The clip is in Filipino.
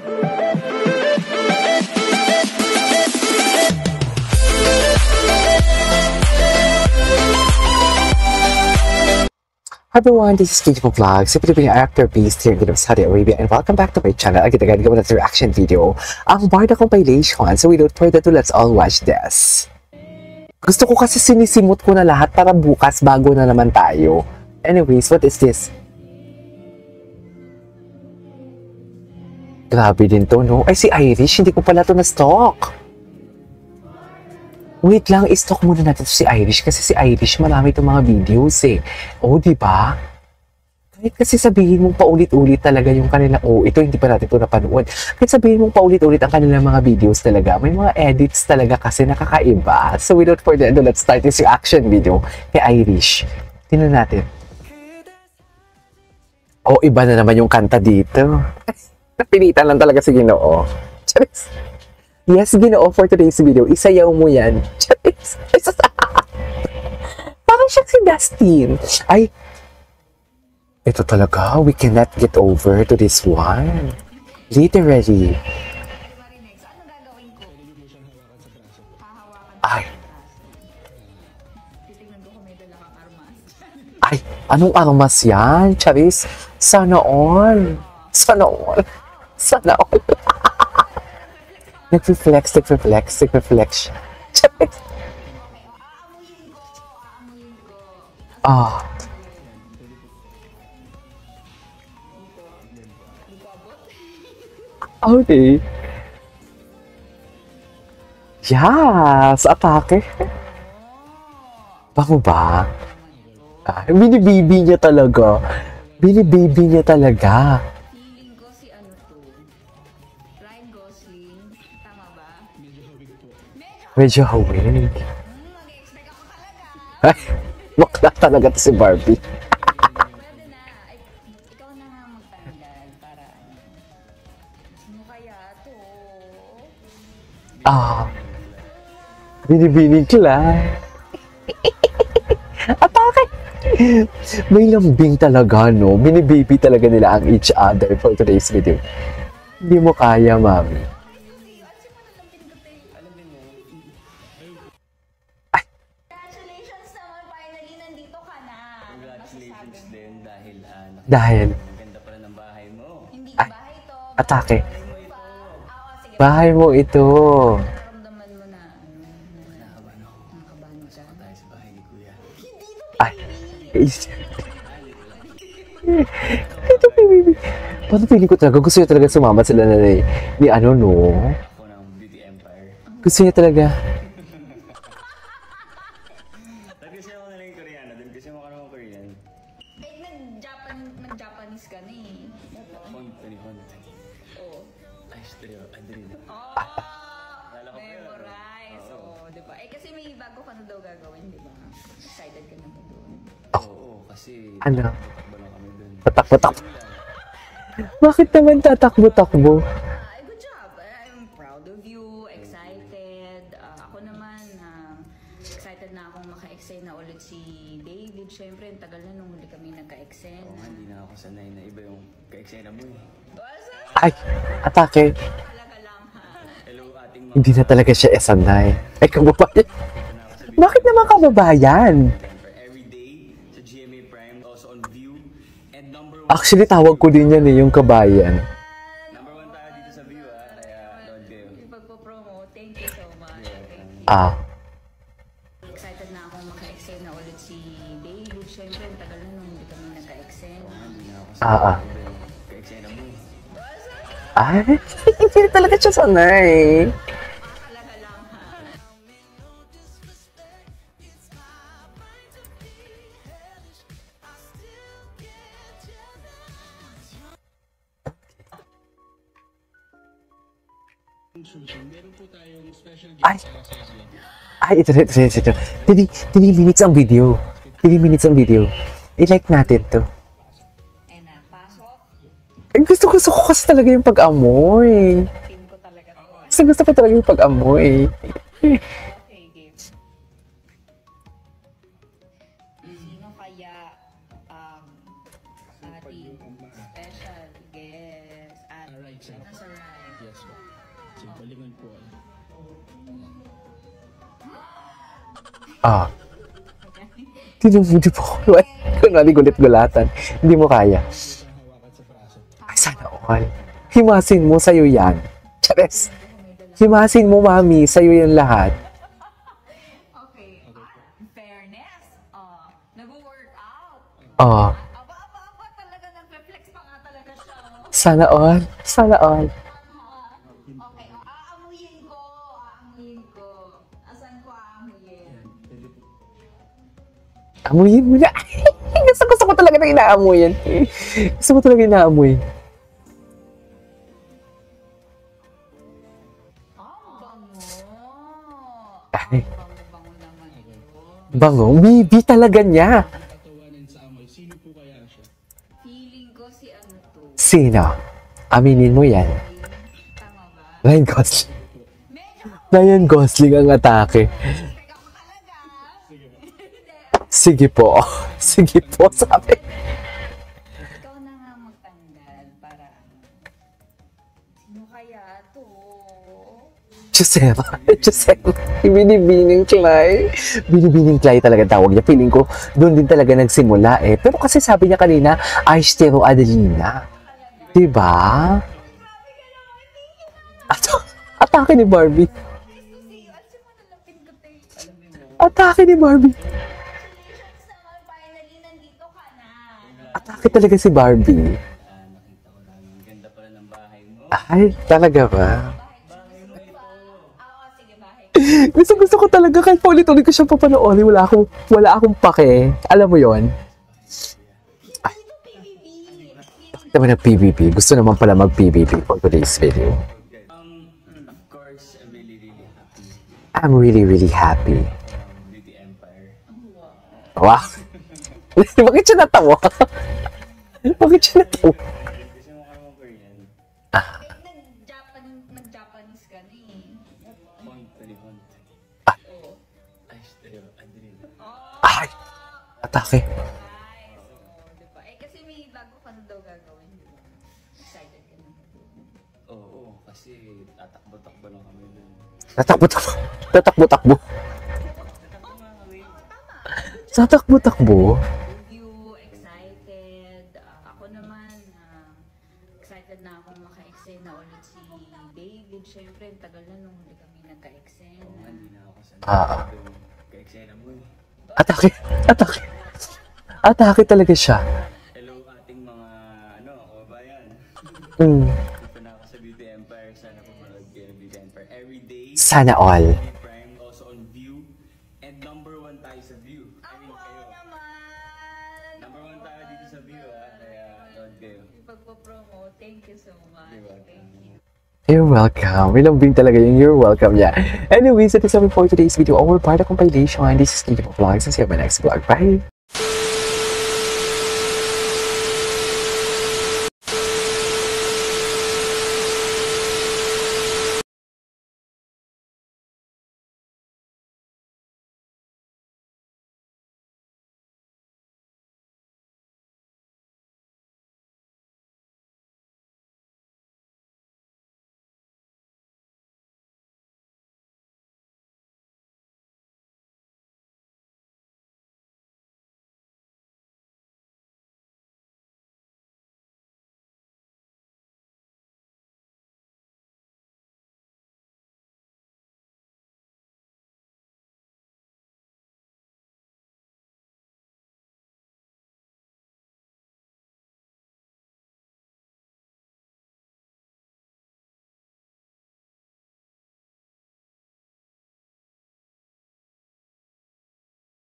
Hi everyone, this is Beautiful Vlogs, a Filipino actor based here in Saudi Arabia, and welcome back to my channel. Again, gawa na reaction video ang Barda compilation. So without further ado, let's all watch this. Gusto ko kasi sinisimot ko na lahat para bukas bago na naman tayo. Anyways, what is this? Grabe din to, no? Ay, si Irish, hindi ko pala to na-stalk. Wait lang, i-stalk muna natin si Irish kasi si Irish marami itong mga videos eh. Oh, di ba? Kahit kasi sabihin mong paulit-ulit talaga yung kanila, oh, ito hindi pa natin ito napanood. Kahit sabihin mong paulit-ulit ang kanilang mga videos talaga, may mga edits talaga kasi nakakaiba. So without further ado, let's start this reaction video kay Irish. Tingnan natin. Oh, iba na naman yung kanta dito. Napilitan lang talaga si Ginoo. Charis. Yes, Ginoo, for today's video, isayaw mo yan. Charis. Parang siyang si Dustin. Ay, ito talaga, we cannot get over to this one. Literally. Ay. Ay, anong armas yan? Charis, sana all. Sana all. Sana all. Nag-reflex. Charis. Ah. Okay. Yes, atake. Bango ba? Ah, binibibi niya talaga. Binibibi niya talaga. Feeling ko si ano to, Ryan Gosling, tama ba? Medyo hawig. Mag-expect ako talaga. Ay, bakla talaga to si Barbie. Pwede na, ay, ikaw na nga magtanggal para ano. Sino kaya to? Ah. Binibinig lang. Atake! May lambing talaga, no? Binibaby talaga nila ang each other for today's video. Hindi mo kaya, mami. Ay! Congratulations naman, finally nandito ka na. Congratulations din dahil Dahil, ganda pala ng bahay mo. Hindi Ay, bahay to. atake. Sige, Bahay mo ito. naramdaman mo na Nakakabahan ako. nakakabahan ka. Tayo sa bahay ni Kuya. Ay. Ito, baby. Paano feeling ko talaga? Gusto niya talaga sumama sila na ni ano, no? Ako ng Beauty Empire. Gusto niya talaga. Kasi ako na lang yung Koreano din. Kasi mo ka naman Korean. Eh, nag-Japanese ka na eh. Font. Oo. Ay, stereo. Adrin. Oh, Lala ko pa yun. memorize. Oo, di ba? Eh, kasi may bago ka na daw gagawin, di ba? Excited ka na ba doon? Oo, kasi Ano? tatakbo lang kami dun. Tatakbo-takbo. Bakit naman tatakbo-takbo? Good job. I'm proud of you. Excited. Ako naman, excited na akong maka-extend na ulit si David. Siyempre, ang tagal na nung huli kami nagka-extend. Oo nga, hindi na ako sanay na iba yung ka-eksena mo eh. Ay, atake. Talaga lang, ha? Hello, ating mga Hindi na talaga siya esanay. Ay, kababayan. Bakit naman kababayan? for everyday sa GMA Prime, also on View. And number 1 Actually, tawag ko din yan eh, yung kabayan. tayo dito sa View kaya load kayo. Yung pagpo-promote, thank you so much. Ah, Excited na akong maka-extend na ulit si David. Siyempre, ang tagal na nung hindi kami nagka-extend. Hindi na ako ah, ah. iba yung ka-eksena mo eh. Ay, hindi na talaga siya sanay. Talaga lang, ha? Ay, ay, ito. 3 minutes ang video. 3 minutes ang video. I-like natin to. Eh na, pasok. Ay, gusto ko kasi talaga yung pag-amoy. Team ko talaga to. Gusto ko talaga yung pag-amoy. Okay, game. Sino kaya ating special guest at nasa right? Yes po. Sige, balingan po. Ah. Di po. Kunwari gulit-gulatan. Hindi mo kaya. Hawakan sa braso. Ay, sana all. Himasin mo, sa'yo yan. Chares. Himasin mo, mami. Sa'yo yan lahat. Okay. Fairness. Nag-workout. Oh. Aba, talaga nag-flex pa nga talaga siya. Sana all. Sana all. Okay, aamuyin ko. Asan ko aamuyin? Amuyin mo na. Gusto ko talaga na inaamoy yan. Gusto ko talaga inaamoy. Bango. Ay, Bango naman ito. bango. Bibi talaga niya. Tatawanan sa amoy. Sino po kaya siya? Feeling ko si ano to. Sino? Aminin mo yan. Tama ba? Ryan Gosling. Medyo Ryan Gosling ang atake. teka ko talaga. Sige po. Sige po, sabi. Ikaw na nga magtanggal para sino kaya to? Josema. Binibining Clay. Binibining Clay talaga tawag niya. Feeling ko, doon din talaga nagsimula eh. Pero kasi sabi niya kanina, Aistero Adelina. Diba? Atake ni Barbie. Atake ni Barbie. Finally, nandito ka na. Atake talaga si Barbie. Nakita ko lang, ang ganda pala ng bahay mo. Ay, talaga ba? Oo, sige, bahay. Gusto ko talaga kahit paulit-ulit ko siya papanoorin. Wala akong pake. Alam mo yon. Bakit naman ng PBB? Gusto naman pala mag-PBB for today's video. Of course, I'm really, really happy. I'm really, really happy. Beauty Empire. Wow! Bakit siya natawa? Bakit siya natawa? Kasi mo kayo Korean. Nag-Japanese ka na eh. Font. Ay, stereo. Adelina. Ay! Atake. Nice. Oo, diba? Kasi may bago ka na daw gagawin, diba? Excited ka na. Oo, kasi tatakbo-takbo lang kami dun. Tatakbo-takbo. Tatakbo-takbo. Tatakbo-takbo. You excited? Ako naman, excited na akong maka-eksena ulit si David. Siyempre, ang tagal na nung huli kami nagka-eksena. Hindi na ako sanay. Ah. Ka-eksena mo eh. Atake. Atake. Atake talaga siya. Hello ating mga, kababayan. Mm. Dito na ako sa Beauty Empire. Sana pumanood kayo ng Beauty Empire every day. Sana all. Beauty Prime, also on View. And #1 tayo sa View. Kayo. Naman! #1 tayo dito sa View Kaya, nood kayo. Pagpapromote, thank you so much. Diba? Thank you. You're welcome. May lambing talaga yung you're welcome niya. Anyways, that is all for today's video. Our part of compilation. This is Nico Vlogs. And see you on my next vlog. Bye!